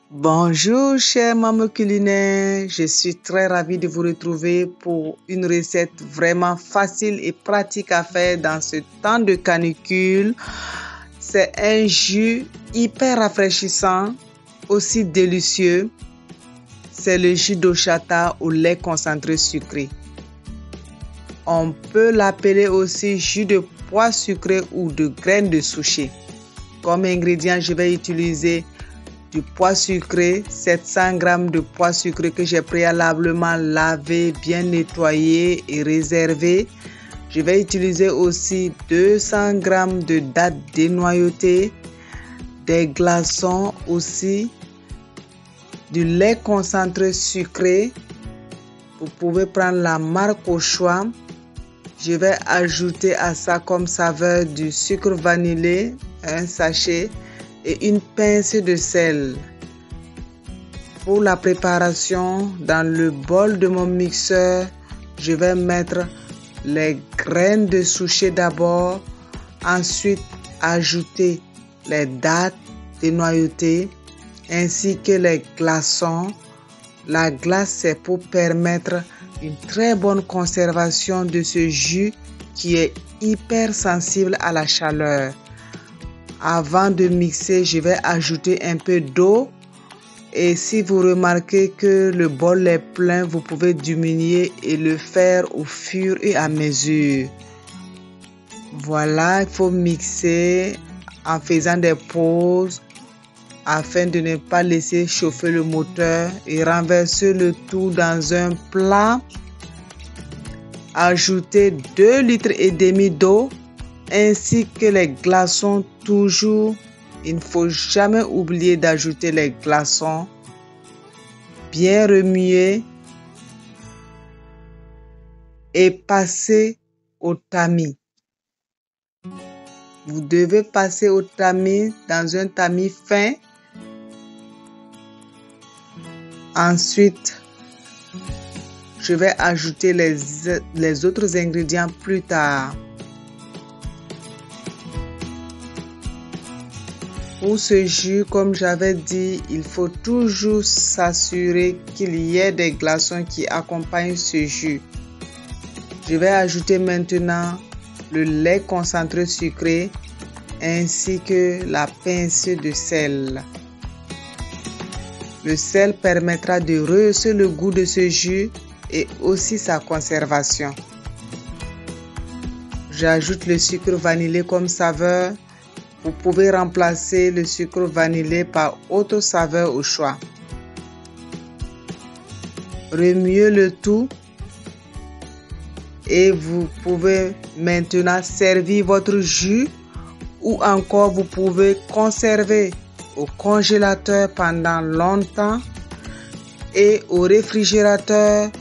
Bonjour chers mamans culinaires, je suis très ravie de vous retrouver pour une recette vraiment facile et pratique à faire dans ce temps de canicule. C'est un jus hyper rafraîchissant, aussi délicieux. C'est le jus d'horchata au lait concentré sucré. On peut l'appeler aussi jus de pois sucré ou de graines de souchet. Comme ingrédient, je vais utiliser du pois sucré, 700 g de pois sucré que j'ai préalablement lavé, bien nettoyé et réservé. Je vais utiliser aussi 200 g de dattes dénoyautées, des glaçons aussi, du lait concentré sucré. Vous pouvez prendre la marque au choix. Je vais ajouter à ça comme saveur du sucre vanillé, un sachet, et une pincée de sel. Pour la préparation, dans le bol de mon mixeur, je vais mettre les graines de souchet d'abord, ensuite ajouter les dattes dénoyautées ainsi que les glaçons. La glace, c'est pour permettre une très bonne conservation de ce jus qui est hyper sensible à la chaleur. Avant de mixer, je vais ajouter un peu d'eau et si vous remarquez que le bol est plein, vous pouvez diminuer et le faire au fur et à mesure. Voilà, il faut mixer en faisant des pauses afin de ne pas laisser chauffer le moteur et renverser le tout dans un plat. Ajoutez 2,5 litres d'eau ainsi que les glaçons toujours. Il ne faut jamais oublier d'ajouter les glaçons. Bien remuer et passer au tamis. Vous devez passer au tamis dans un tamis fin. Ensuite, je vais ajouter les autres ingrédients plus tard. Pour ce jus, comme j'avais dit, il faut toujours s'assurer qu'il y ait des glaçons qui accompagnent ce jus. Je vais ajouter maintenant le lait concentré sucré ainsi que la pincée de sel. Le sel permettra de rehausser le goût de ce jus et aussi sa conservation. J'ajoute le sucre vanillé comme saveur. Vous pouvez remplacer le sucre vanillé par autre saveur au choix. Remuez le tout et vous pouvez maintenant servir votre jus ou encore vous pouvez conserver au congélateur pendant longtemps et au réfrigérateur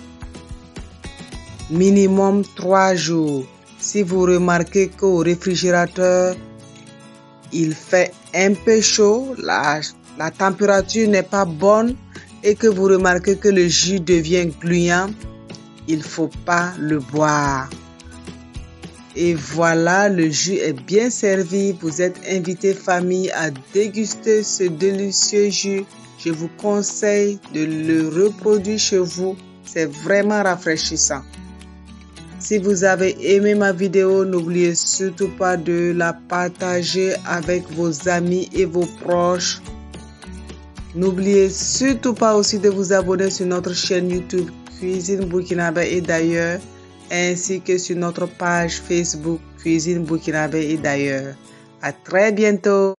minimum 3 jours. Si vous remarquez qu'au réfrigérateur il fait un peu chaud, la température n'est pas bonne et que vous remarquez que le jus devient gluant, il ne faut pas le boire. Et voilà, le jus est bien servi. Vous êtes invité famille à déguster ce délicieux jus. Je vous conseille de le reproduire chez vous. C'est vraiment rafraîchissant. Si vous avez aimé ma vidéo, n'oubliez surtout pas de la partager avec vos amis et vos proches. N'oubliez surtout pas aussi de vous abonner sur notre chaîne YouTube Cuisine Burkinabé et d'ailleurs, ainsi que sur notre page Facebook Cuisine Burkinabé et d'ailleurs. À très bientôt.